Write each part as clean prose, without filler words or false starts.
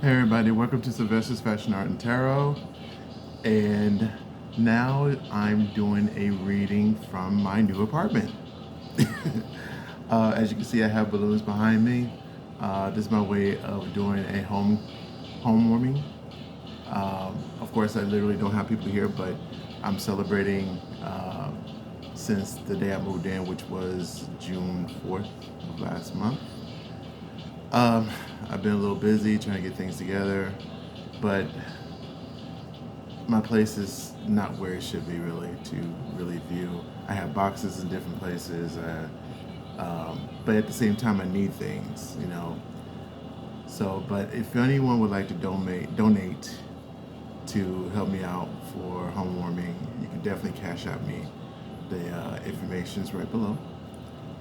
Hey everybody, welcome to Sylvester's Fashion Art and Tarot. And now I'm doing a reading from my new apartment. As you can see, I have balloons behind me. This is my way of doing a home warming. Of course, I literally don't have people here, but I'm celebrating since the day I moved in, which was June 4th of last month. I've been a little busy trying to get things together, but my place is not where it should be really to really view. I have boxes in different places, but at the same time I need things, you know. So, but if anyone would like to donate to help me out for home warming, you can definitely cash out me. The information is right below,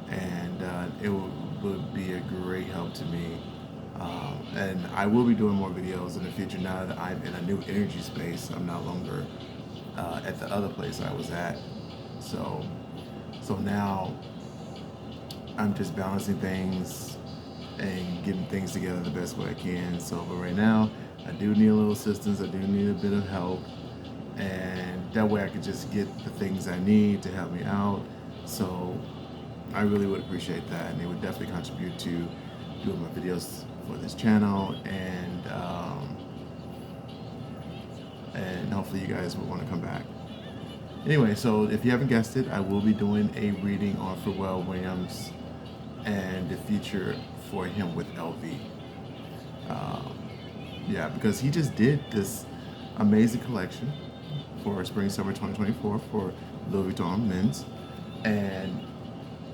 and it would be a great help to me. And I will be doing more videos in the future now that I'm in a new energy space. I'm no longer at the other place I was at. So now I'm just balancing things and getting things together the best way I can. So, but right now, I do need a little assistance. I do need a bit of help, and that way I can just get the things I need to help me out. So I really would appreciate that, and it would definitely contribute to doing my videos for this channel, and hopefully you guys will want to come back. Anyway, so if you haven't guessed it, I will be doing a reading on Pharrell Williams and the future for him with LV. Yeah, because he just did this amazing collection for Spring Summer 2024 for Louie Vuitton men's, and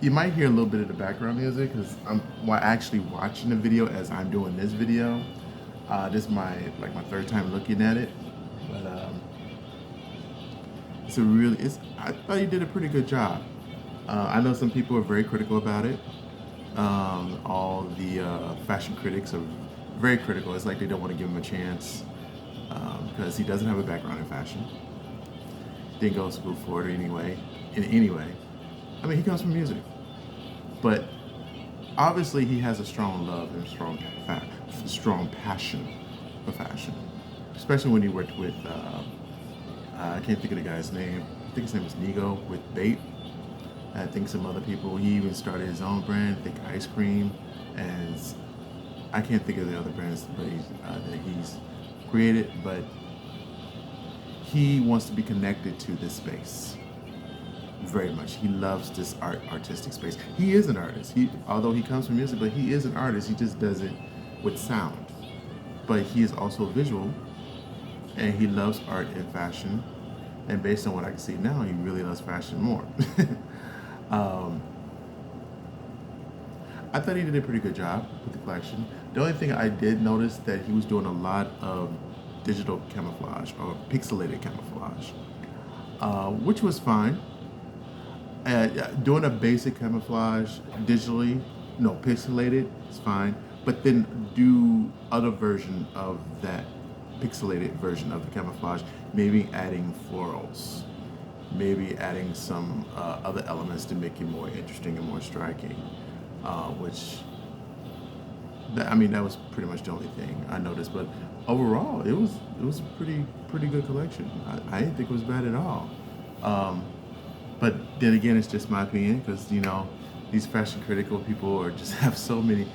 you might hear a little bit of the background music because I'm actually watching the video as I'm doing this video. This is my third time looking at it, but I thought he did a pretty good job. I know some people are very critical about it. All the fashion critics are very critical. It's like they don't want to give him a chance because he doesn't have a background in fashion. Didn't go to school for it anyway. In any way, I mean, he comes from music, but obviously he has a strong love and strong passion for fashion, especially when he worked with I can't think of the guy's name. I think his name was Nigo with Bait. I think some other people. He even started his own brand, I think Ice Cream, and I can't think of the other brands that he's created. But he wants to be connected to this space very much. He loves this artistic space. He is an artist. Although he comes from music, but he is an artist. He just does it with sound. But he is also visual, and he loves art and fashion. And based on what I can see now, he really loves fashion more. I thought he did a pretty good job with the collection. The only thing I did notice that he was doing a lot of digital camouflage or pixelated camouflage, which was fine. Doing a basic camouflage digitally, no, pixelated, is fine. But then do other version of that pixelated version of the camouflage, maybe adding florals, maybe adding some other elements to make it more interesting and more striking. That was pretty much the only thing I noticed. But overall, it was a pretty good collection. I didn't think it was bad at all. But then again, it's just my opinion because these fashion critical people are just have so many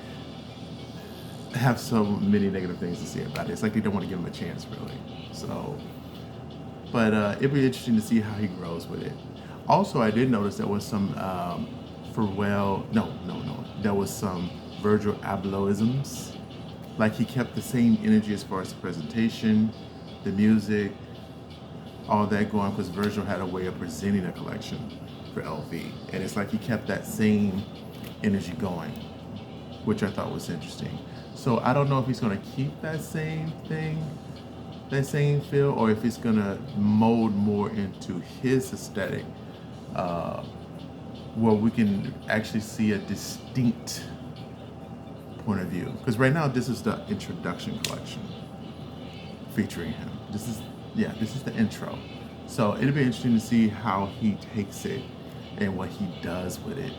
negative things to say about it. It's like they don't want to give him a chance, really. So, but it'd be interesting to see how he grows with it. Also, I did notice there was some there was some Virgil Abloh'isms. Like he kept the same energy as far as the presentation, the music, all that going, because Virgil had a way of presenting a collection for LV, and it's like he kept that same energy going, which I thought was interesting. So I don't know if he's going to keep that same thing, that same feel, or if he's going to mold more into his aesthetic, where we can actually see a distinct point of view. Because right now, this is the introduction collection featuring him. This is the intro. So it'll be interesting to see how he takes it and what he does with it.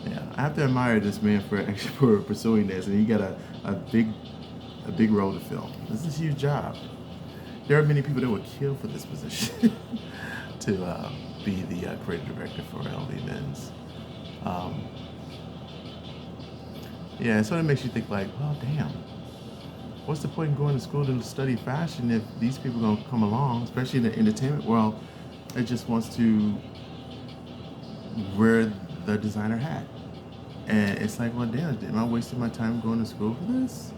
Yeah, I have to admire this man for actually for pursuing this, and he got a big role to fill. This is a huge job. There are many people that would kill for this position to be the creative director for LV Men's. Yeah, it sort of makes you think like, well, damn, what's the point in going to school to study fashion if these people are gonna come along, especially in the entertainment world, that just wants to wear the designer hat? And it's like, well, damn, am I wasting my time going to school for this?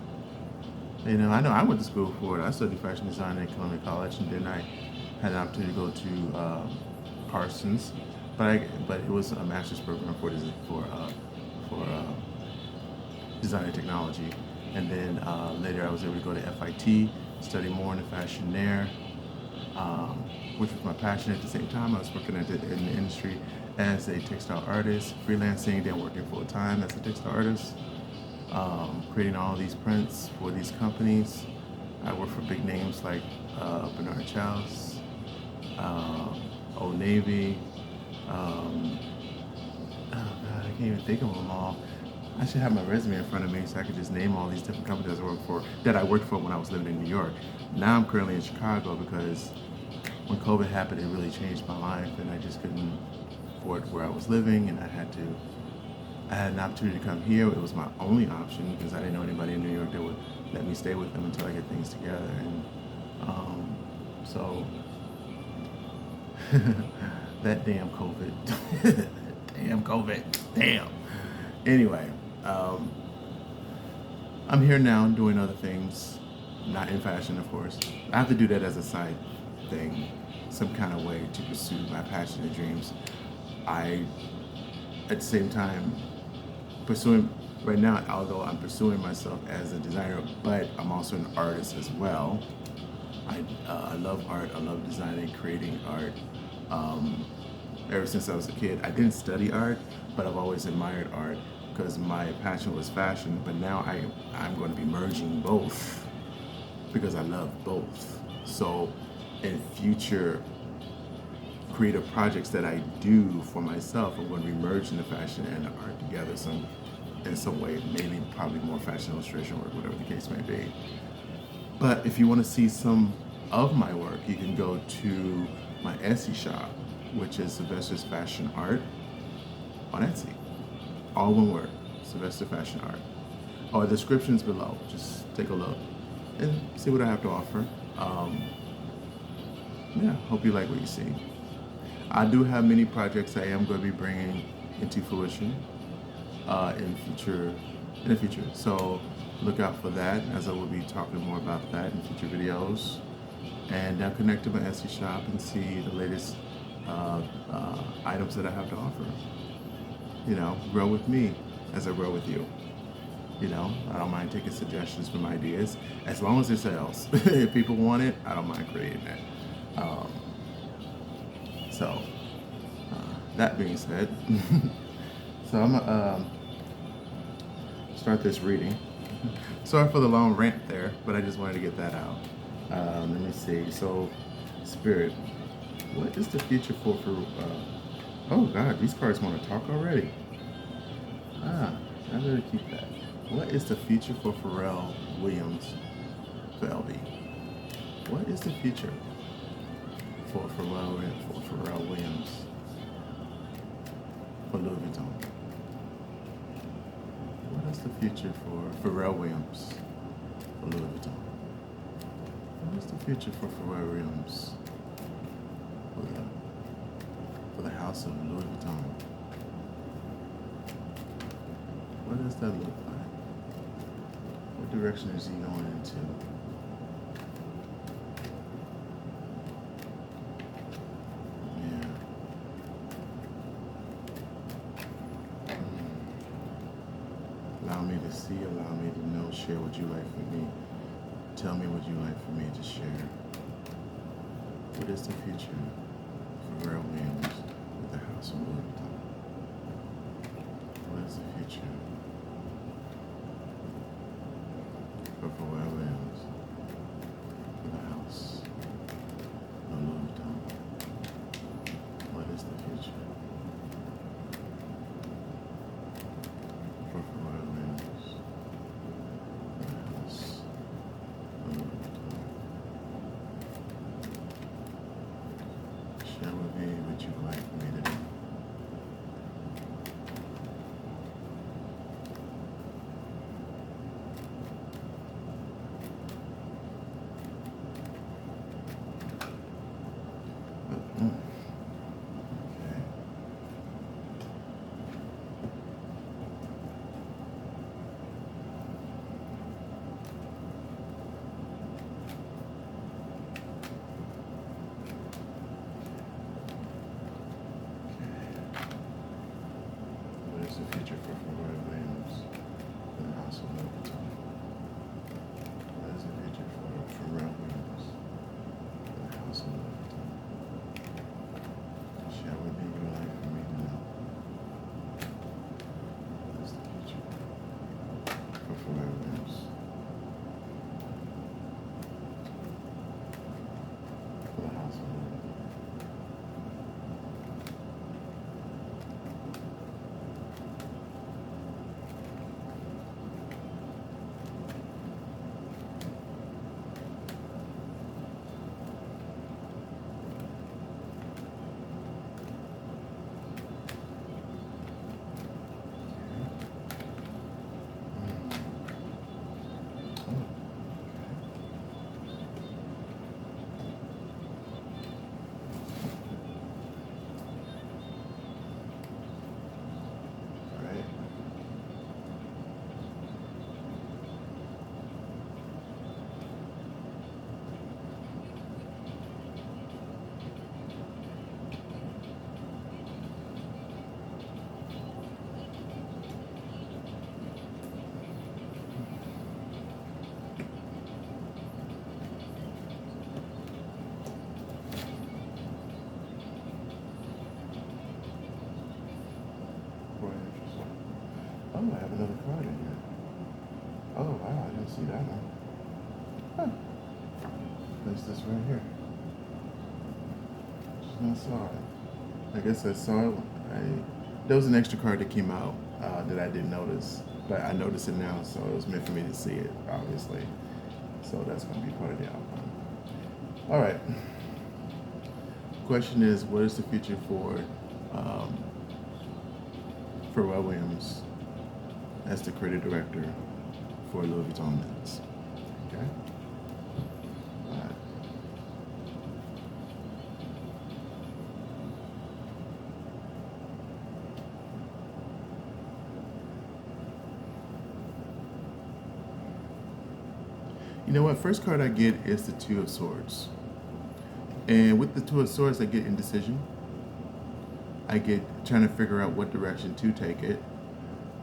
You know I went to school for it. I studied fashion design at Columbia College, and then I had an opportunity to go to Parsons, but it was a master's program for design and technology. And then later I was able to go to FIT, study more into fashion there, which was my passion. At the same time, I was working in the industry as a textile artist, freelancing, then working full time as a textile artist, creating all these prints for these companies. I worked for big names like Bernard Childs, Old Navy. Oh God, I can't even think of them all. I should have my resume in front of me so I could just name all these different companies that I worked for when I was living in New York. Now I'm currently in Chicago because when COVID happened, it really changed my life, and I just couldn't afford where I was living, and I had an opportunity to come here. It was my only option because I didn't know anybody in New York that would let me stay with them until I get things together. And so that damn COVID. Damn COVID. Damn. Anyway, I'm here now doing other things, not in fashion, of course. I have to do that as a side thing, some kind of way to pursue my passion and dreams. At the same time, pursuing right now, although I'm pursuing myself as a designer, but I'm also an artist as well. I love art. I love designing, creating art. Ever since I was a kid, I didn't study art, but I've always admired art because my passion was fashion. But now I'm going to be merging both because I love both. So in future creative projects that I do for myself, I'm going to be merging the fashion and the art together in some way, maybe probably more fashion illustration work, whatever the case may be. But if you want to see some of my work, you can go to my Etsy shop, which is Sylvester's Fashion Art on Etsy. All one word, Sylvester Fashion Art. The description's below. Just take a look and see what I have to offer. Yeah, hope you like what you see. I do have many projects I am going to be bringing into fruition in the future. So look out for that, as I will be talking more about that in future videos. And now connect to my Etsy shop and see the latest items that I have to offer. You know, grow with me as I grow with you. You know, I don't mind taking suggestions from ideas as long as it sells. If people want it, I don't mind creating it. That being said, so I'm gonna start this reading. Sorry for the long rant there, but I just wanted to get that out. Let me see. So, Spirit, what is the future for oh God, these cards want to talk already. I better keep that. What is the future for Pharrell Williams for LV? What is the future for Pharrell Williams for Louie Vuitton? What is the future for Pharrell Williams for Louis Vuitton? What is the future for Pharrell Williams for the house of Louis Vuitton? What does that look like? What direction is he going into? Allow me to see, allow me to know, share what you like for me. Tell me what you like for me to share. What is the future for Pharrell Williams with the house of Louis Vuitton? What is the future for Pharrell Williams with the house of Louis Vuitton? What is the future? Pharrell Williams for the house of Louie Vuitton. What is the future for Pharrell Williams for the house of Louie Vuitton? Share with me your life for me to know. What is the future for Pharrell Williams for the house of Louie Vuitton? Oh, I have another card in here. Oh, wow, I didn't see that one. Huh. Place this right here. Just not saw it. I guess I saw it. There was an extra card that came out that I didn't notice, but I noticed it now, so it was meant for me to see it, obviously. So that's going to be part of the outcome. All right. Question is, what is the future for Pharrell Williams as the creative director for Louie Vuitton Men's? Okay. All right. You know what? First card I get is the Two of Swords. And with the Two of Swords, I get indecision. I get trying to figure out what direction to take it.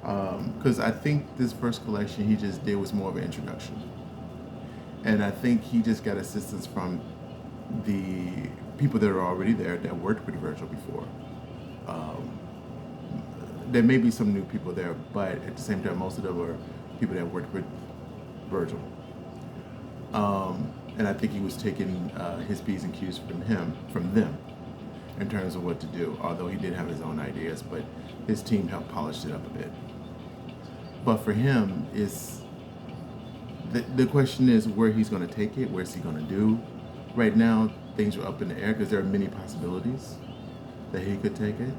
Because I think this first collection he just did was more of an introduction. And I think he just got assistance from the people that are already there that worked with Virgil before. There may be some new people there, but at the same time, most of them are people that worked with Virgil. And I think he was taking his P's and Q's from them, in terms of what to do. Although he did have his own ideas, but his team helped polish it up a bit. But for him, the question is where he's going to take it. Where's he going to do? Right now, things are up in the air because there are many possibilities that he could take it.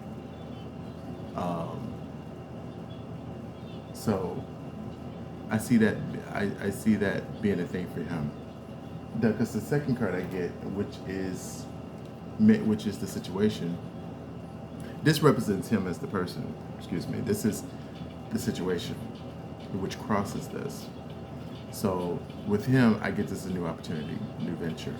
So I see that being a thing for him. Because the second card I get, which is the situation, this represents him as the person. Excuse me. This is the situation, which crosses this. So with him, I get this as a new opportunity, new venture.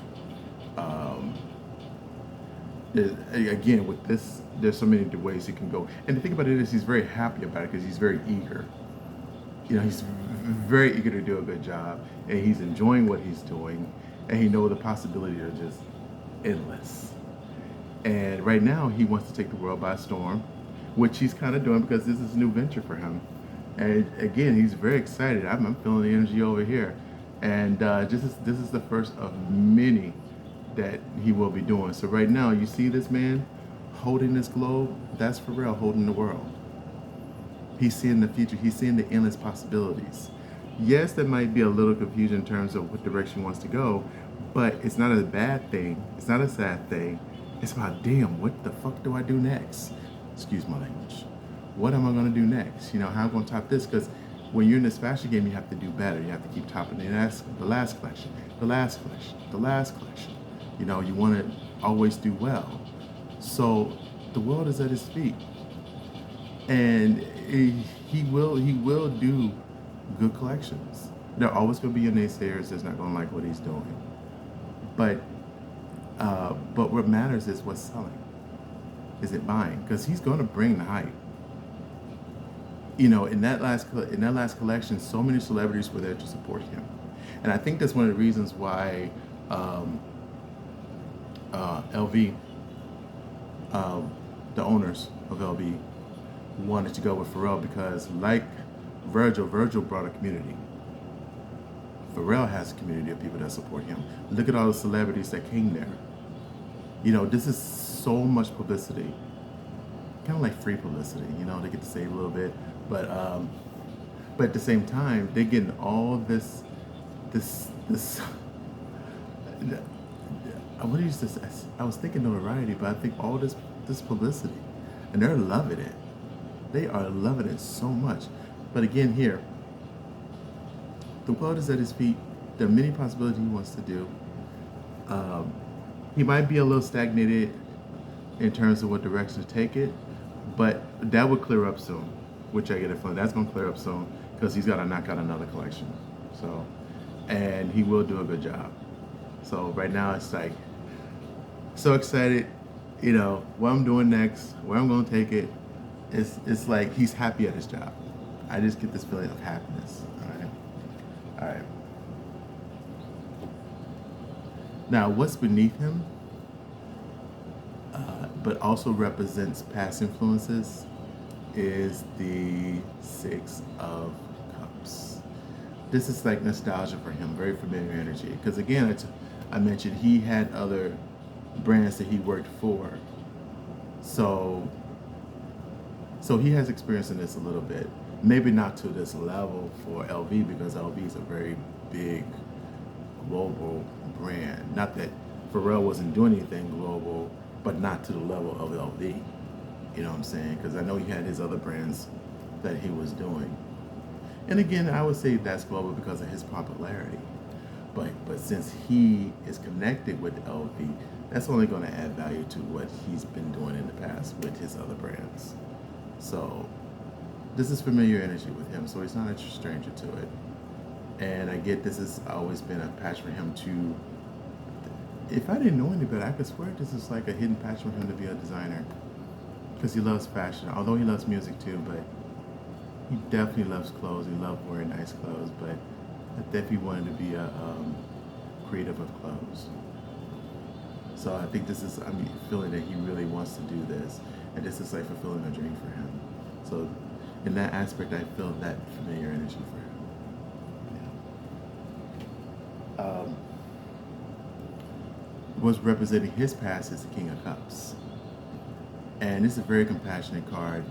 Again, with this, there's so many ways he can go. And the thing about it is he's very happy about it because he's very eager. You know, he's very eager to do a good job, and he's enjoying what he's doing, and he knows the possibilities are just endless. And right now, he wants to take the world by storm, which he's kind of doing because this is a new venture for him. And again, he's very excited. I'm feeling the energy over here. And this is the first of many that he will be doing. So right now, you see this man holding this globe? That's Pharrell holding the world. He's seeing the future. He's seeing the endless possibilities. Yes, there might be a little confusion in terms of what direction he wants to go, but it's not a bad thing. It's not a sad thing. It's about, damn, what the fuck do I do next? Excuse my language. What am I going to do next? You know, how am I going to top this? Because when you're in this fashion game, you have to do better. You have to keep topping the last collection. You know, you want to always do well. So the world is at his feet. And he will do good collections. There are always going to be your naysayers that's not going to like what he's doing. But what matters is what's selling. Is it buying? Because he's going to bring the hype. in that last collection, so many celebrities were there to support him, and I think that's one of the reasons why um, LV, the owners of LV, wanted to go with Pharrell because, like Virgil brought a community. Pharrell has a community of people that support him. Look at all the celebrities that came there. This is so much publicity, kind of like free publicity. They get to save a little bit, but at the same time, they're getting all this. What do you say? I was thinking notoriety, but I think all this publicity, and they're loving it. They are loving it so much. But again, here, the world is at his feet. There are many possibilities he wants to do. He might be a little stagnated in terms of what direction to take it, but that will clear up soon, which I get it from. That's going to clear up soon because he's got to knock out another collection. So, and he will do a good job. So right now it's like, so excited, what I'm doing next, where I'm going to take it. It's like he's happy at his job. I just get this feeling of happiness. All right. Now, what's beneath him, but also represents past influences, is the Six of Cups. This is like nostalgia for him, very familiar energy. Because again, I mentioned he had other brands that he worked for. So he has experience in this a little bit. Maybe not to this level for LV, because LV is a very big global brand. Not that Pharrell wasn't doing anything global, but not to the level of LV. You know what I'm saying? Because I know he had his other brands that he was doing. And again, I would say that's global because of his popularity. But since he is connected with LV, that's only going to add value to what he's been doing in the past with his other brands. So this is familiar energy with him, so he's not a stranger to it. And I get this has always been a passion for him to, if I didn't know any better, I could swear this is like a hidden passion for him to be a designer. Because he loves fashion, although he loves music too, but he definitely loves clothes. He loves wearing nice clothes, but I definitely wanted to be a creative of clothes. So I think this is, I'm feeling that he really wants to do this, and this is like fulfilling a dream for him. So in that aspect, I feel that familiar energy for him. Yeah. What's representing his past is the King of Cups. And it's a very compassionate card,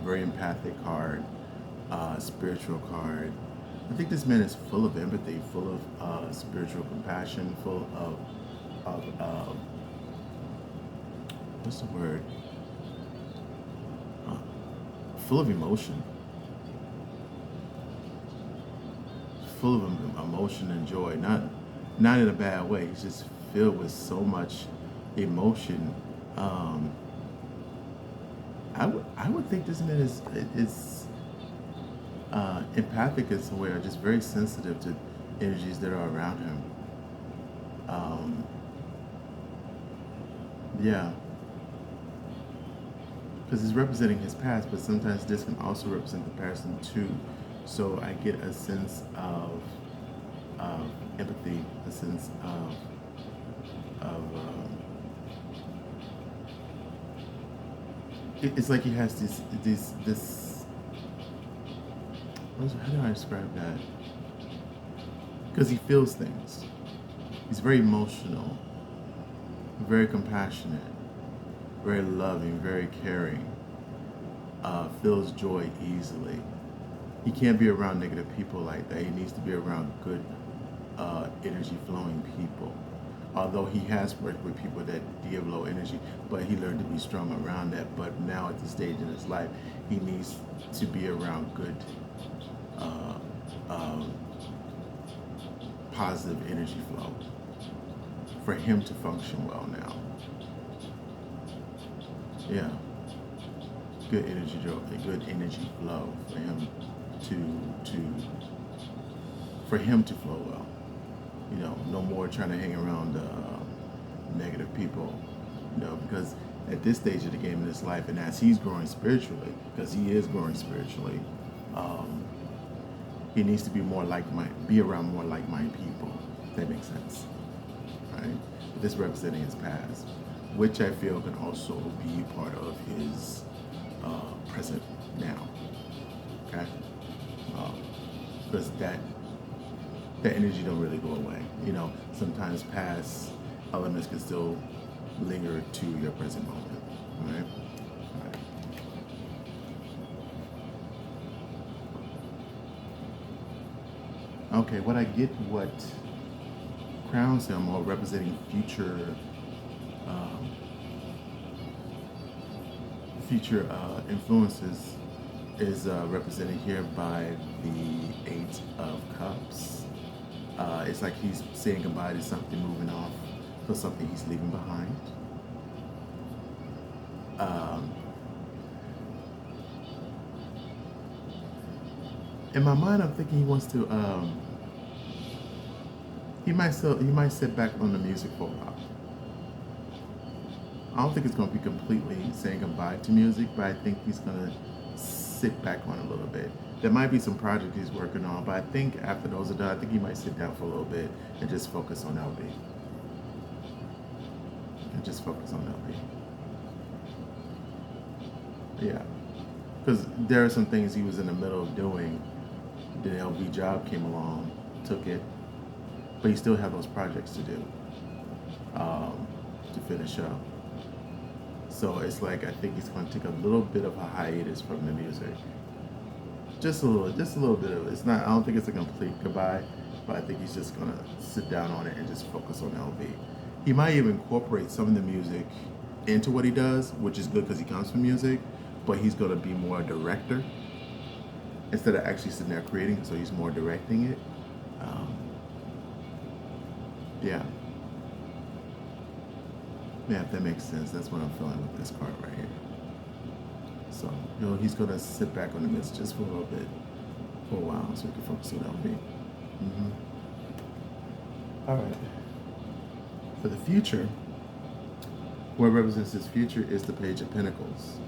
very empathic card, spiritual card. I think this man is full of empathy, full of spiritual compassion, full of what's the word? Full of emotion. Full of emotion and joy. Not in a bad way. He's just filled with so much emotion. I would think this man is empathic in some way, or just very sensitive to energies that are around him. Yeah. Because it's representing his past, but sometimes this can also represent the person too. So I get a sense of empathy, a sense of it's like he has this. How do I describe that? Because he feels things. He's very emotional, very compassionate, very loving, very caring. Feels joy easily. He can't be around negative people like that. He needs to be around good energy flowing people. Although he has worked with people that give low energy, but he learned to be strong around that. But now at this stage in his life, he needs to be around good, positive energy flow for him to function well now. Yeah. Good energy flow for him to flow well. No more trying to hang around negative people. Because at this stage of the game in his life, and as he's growing spiritually, because he is growing spiritually, um, he needs to be more be around more like-minded people. If that makes sense, right? But this representing his past, which I feel can also be part of his present now. Okay, because that energy don't really go away. You know, sometimes past elements can still linger to your present moment. All right. Okay, what I get, what crowns him or representing um, future influences is represented here by the Eight of Cups. It's like he's saying goodbye to something, moving off for something he's leaving behind. Um, in my mind, I'm thinking he wants to. He might sit back on the music for a while. I don't think it's going to be completely saying goodbye to music, but I think he's going to sit back on a little bit. There might be some projects he's working on, but I think after those are done, I think he might sit down for a little bit and just focus on LB. Yeah, because there are some things he was in the middle of doing. The LV job came along, took it, but he still have those projects to do to finish up. So it's like I think he's going to take a little bit of a hiatus from the music, just a little bit of it. It's not. I don't think it's a complete goodbye, but I think he's just going to sit down on it and just focus on LV. He might even incorporate some of the music into what he does, which is good because he comes from music, but he's going to be more a director instead of actually sitting there creating. So he's more directing it. Yeah. Yeah, if that makes sense. That's what I'm feeling with this card right here. So, he's going to sit back on the midst just for a little bit, for a while, so he can focus on LB. All right. For the future, what represents his future is the Page of Pentacles.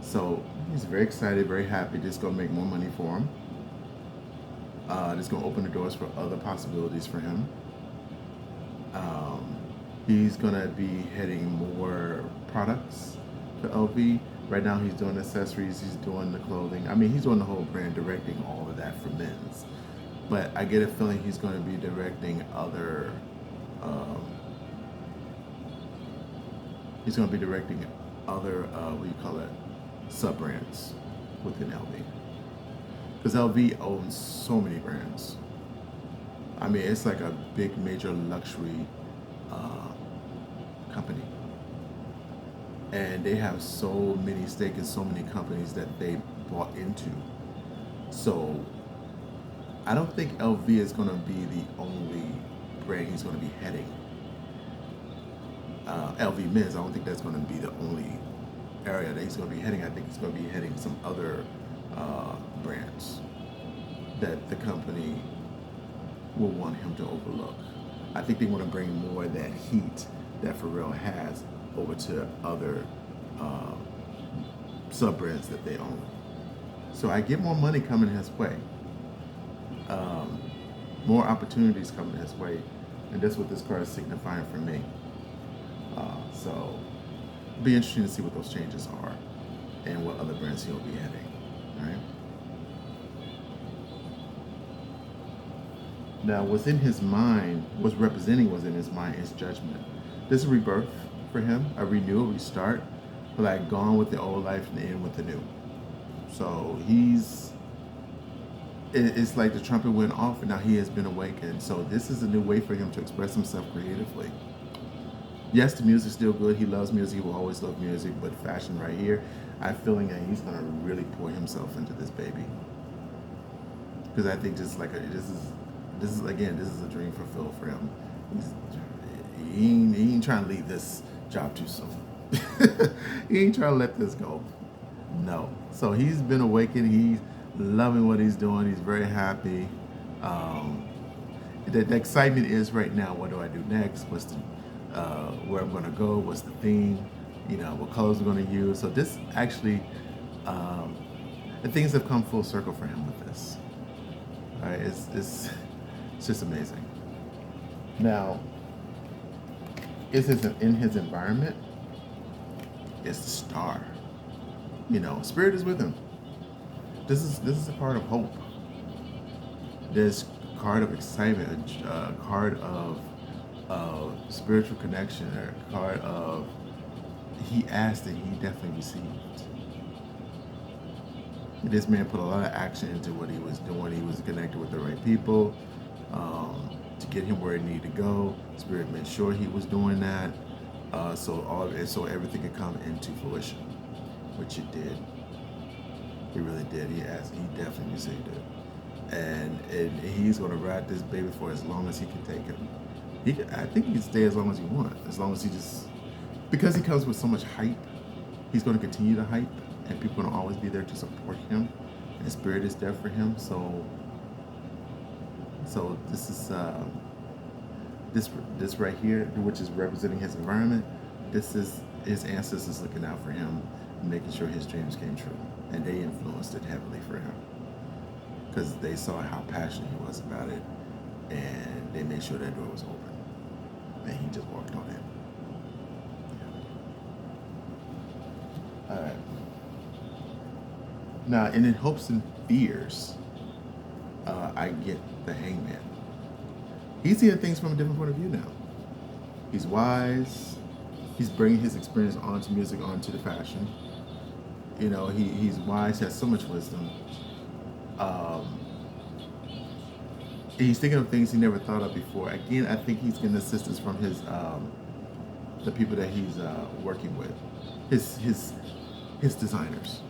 So, he's very excited, very happy. This is going to make more money for him. This is going to open the doors for other possibilities for him. He's going to be heading more products to LV. Right now he's doing accessories, he's doing the clothing. I mean, he's doing the whole brand, directing all of that for men's. But I get a feeling he's going to be directing other, sub-brands within LV. Because LV owns so many brands. I mean, it's like a big, major luxury company, and they have so many stakes in so many companies that they bought into. So I don't think LV is going to be the only brand he's going to be heading. LV men's, I don't think that's going to be the only area that he's going to be heading. I think he's going to be heading some other brands that the company will want him to overlook. I think they want to bring more of that heat that Pharrell has over to other sub-brands that they own. So I get more money coming his way, more opportunities coming his way, and that's what this card is signifying for me. So it'll be interesting to see what those changes are and what other brands he'll be heading. All right. Now, what's in his mind, what's in his mind is judgment. This is rebirth for him, a renewal, restart, but like gone with the old life and in with the new. So it's like the trumpet went off and now he has been awakened. So this is a new way for him to express himself creatively. Yes, the music's still good. He loves music. He will always love music. But fashion right here, I'm feeling that he's going to really pour himself into this baby. Because I think this is a dream fulfilled for him. He ain't trying to leave this job too soon. He ain't trying to let this go. No. So he's been awakened. He's loving what he's doing. He's very happy. The excitement is right now, what do I do next? What's the where I'm going to go? What's the theme? what colors we're going to use. So this actually, and things have come full circle for him with this. All right, it's just amazing. Now, in his environment? It's the star. Spirit is with him. This is a card of hope. This card of excitement, a card of spiritual connection, a card of he asked and he definitely received. This man put a lot of action into what he was doing. He was connected with the right people to get him where he needed to go. Spirit made sure he was doing that, so everything could come into fruition, which it did. He really did. He definitely received it, and he's going to ride this baby for as long as he can take it. I think he can stay as long as he wants, as long as because he comes with so much hype. He's going to continue to hype, and people are going to always be there to support him, and Spirit is there for him. So this is this right here, which is representing his environment. This is his ancestors looking out for him, making sure his dreams came true, and they influenced it heavily for him because they saw how passionate he was about it, and they made sure that door was open, and he just walked on it. All right. Now, and in hopes and fears, I get the Hangman. He's seeing things from a different point of view now. He's wise. He's bringing his experience onto music, onto the fashion. He's wise. He has so much wisdom. He's thinking of things he never thought of before. Again, I think he's getting assistance from his the people that he's working with, his designers.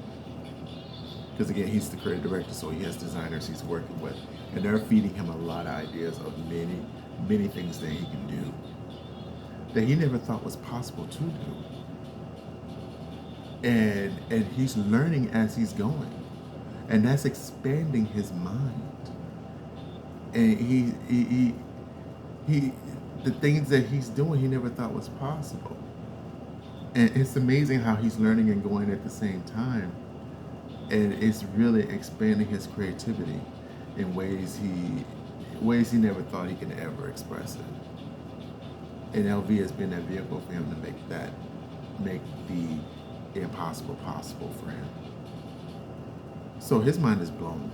Because again, he's the creative director, so he has designers he's working with, and they're feeding him a lot of ideas of many things that he can do that he never thought was possible to do. And he's learning as he's going, and that's expanding his mind. And he the things that he's doing he never thought was possible. And it's amazing how he's learning and going at the same time. And it's really expanding his creativity in ways he never thought he could ever express it. And LV has been that vehicle for him to make the impossible possible for him. So his mind is blown.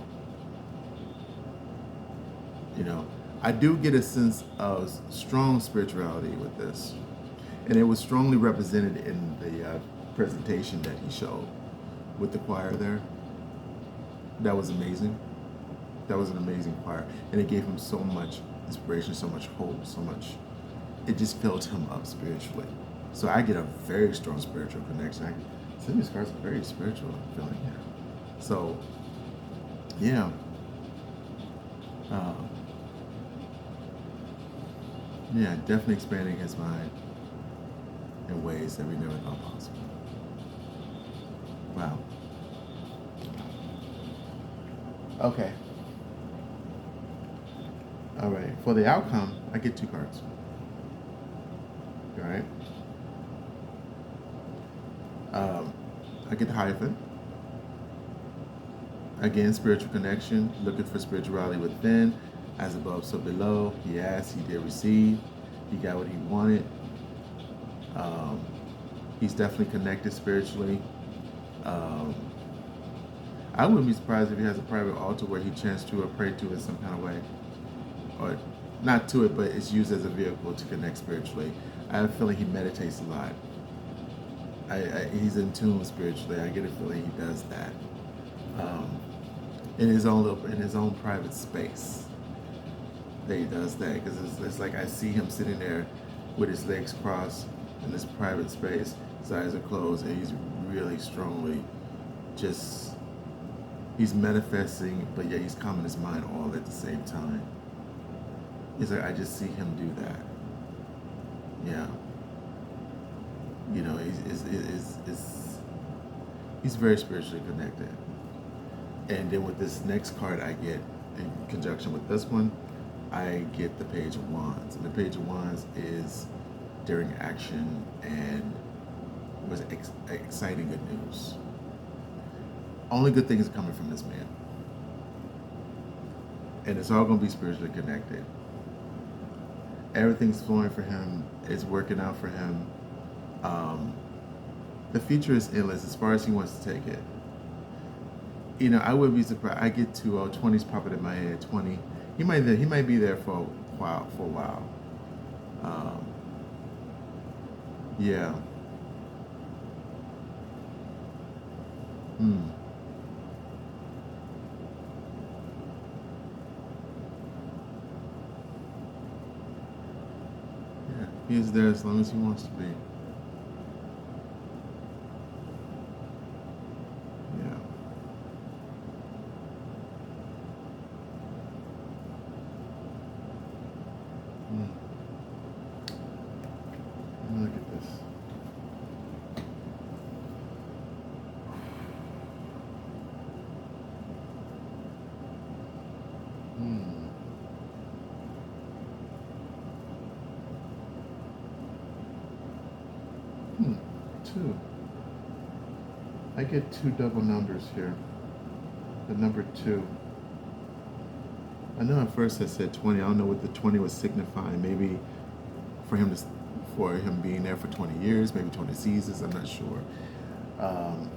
I do get a sense of strong spirituality with this, and it was strongly represented in the presentation that he showed with the choir there. That was amazing. That was an amazing choir, and it gave him so much inspiration, so much hope, so much. It just filled him up spiritually. So I get a very strong spiritual connection. Some of these cards are very spiritual feeling here. So, yeah. Yeah, definitely expanding his mind in ways that we never thought possible. Wow. Okay. All right. For the outcome, I get 2 cards. All right. I get the Hierophant. Again, spiritual connection, looking for spirituality within, as above, so below. He asked, he did receive. He got what he wanted. He's definitely connected spiritually. I wouldn't be surprised if he has a private altar where he chants to or pray to in some kind of way. Or not to it, but it's used as a vehicle to connect spiritually. I have a feeling he meditates a lot. He's in tune spiritually. I get a feeling he does that. In his own private space. That he does that, because it's like I see him sitting there with his legs crossed in this private space. His eyes are closed, and he's really strongly he's manifesting, but yet he's calming his mind all at the same time. It's like I just see him do that. Yeah. He's very spiritually connected. And then with this next card I get, in conjunction with this one, I get the Page of Wands. And the Page of Wands is during action and was exciting good news. Only good things are coming from this man. And it's all going to be spiritually connected. Everything's flowing for him. It's working out for him. The future is endless as far as he wants to take it. You know, I wouldn't be surprised. I get to 20's popping in my head. 20. He might be there for a while. Yeah. Yeah. He is there as long as he wants to be. Yeah. Look at this. Two. I get two double numbers here. The number 2. I know at first I said 20. I don't know what the 20 was signifying. Maybe for him being there for 20 years, maybe 20 seasons. I'm not sure. But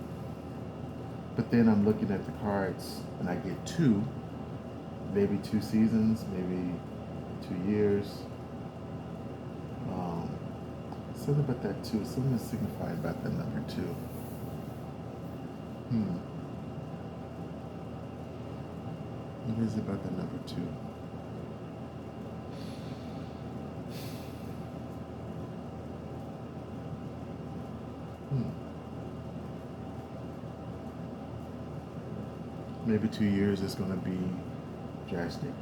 then I'm looking at the cards and I get 2. Maybe 2 seasons, maybe 2 years. Something about that 2. Something is signifying about that number 2. What is it about that number 2? Maybe 2 years is going to be drastic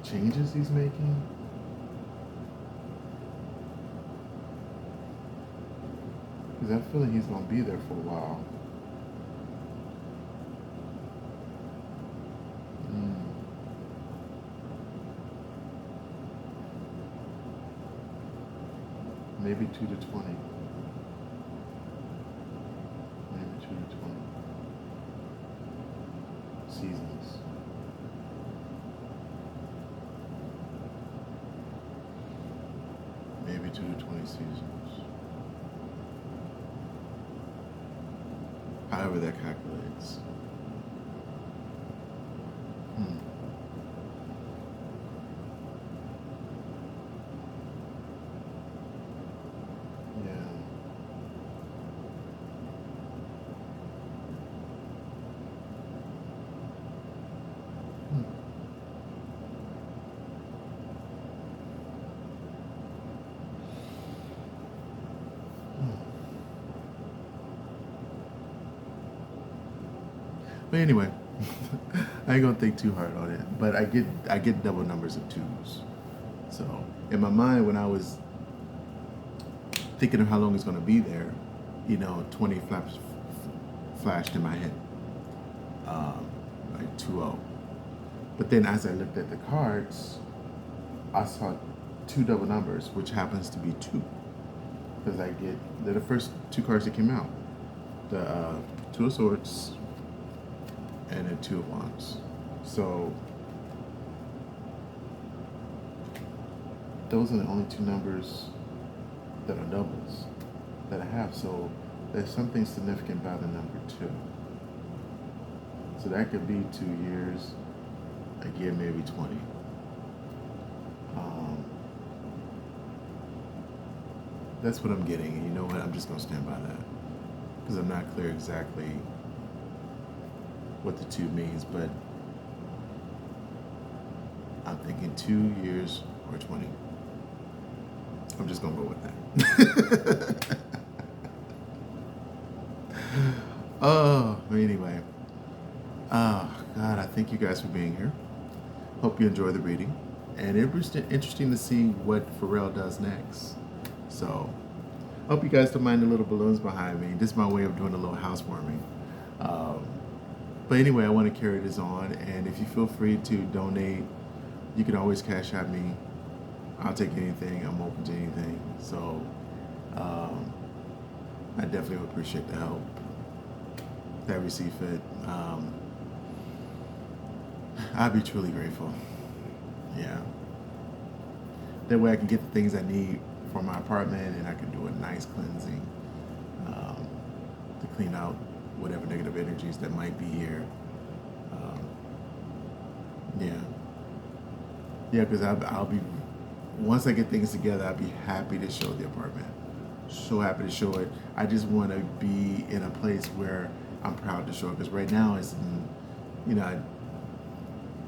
changes he's making. Because I feel like he's going to be there for a while. Maybe 2 to 20. Maybe 2 to 20 seasons. Maybe 2 to 20 seasons. However that calculates. But anyway, I ain't gonna think too hard on it. But I get double numbers of 2s. So in my mind, when I was thinking of how long it's gonna be there, 20 flashed in my head, like 2-0. But then as I looked at the cards, I saw 2 double numbers, which happens to be 2, because they're the first 2 cards that came out, the 2 of Swords and a 2 of Wands. So those are the only 2 numbers that are doubles that I have. So there's something significant about the number 2. So that could be 2 years, again, maybe 20. That's what I'm getting, and you know what? I'm just gonna stand by that because I'm not clear exactly what the 2 means, but I'm thinking 2 years or 20. I'm just gonna go with that. Anyway. Oh, God, I thank you guys for being here. Hope you enjoy the reading. And interesting to see what Pharrell does next. So, hope you guys don't mind the little balloons behind me. This is my way of doing a little housewarming. But anyway, I want to carry this on. And if you feel free to donate, you can always cash at me. I'll take anything. I'm open to anything. So, I definitely would appreciate the help that we see fit. I'd be truly grateful. Yeah. That way I can get the things I need for my apartment, and I can do a nice cleansing to clean out whatever negative energies that might be here. Yeah. Yeah, because I'll be, once I get things together, I'll be happy to show the apartment. So happy to show it. I just want to be in a place where I'm proud to show it, because right now it's, you know,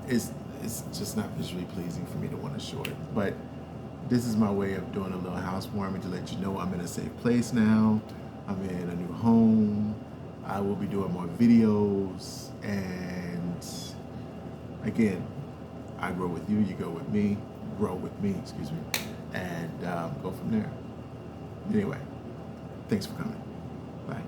it's just not visually pleasing for me to want to show it. But this is my way of doing a little housewarming to let you know I'm in a safe place now. I'm in a new home. I will be doing more videos, and again, I grow with you, you go with me, grow with me, excuse me, and go from there. Anyway, thanks for coming. Bye.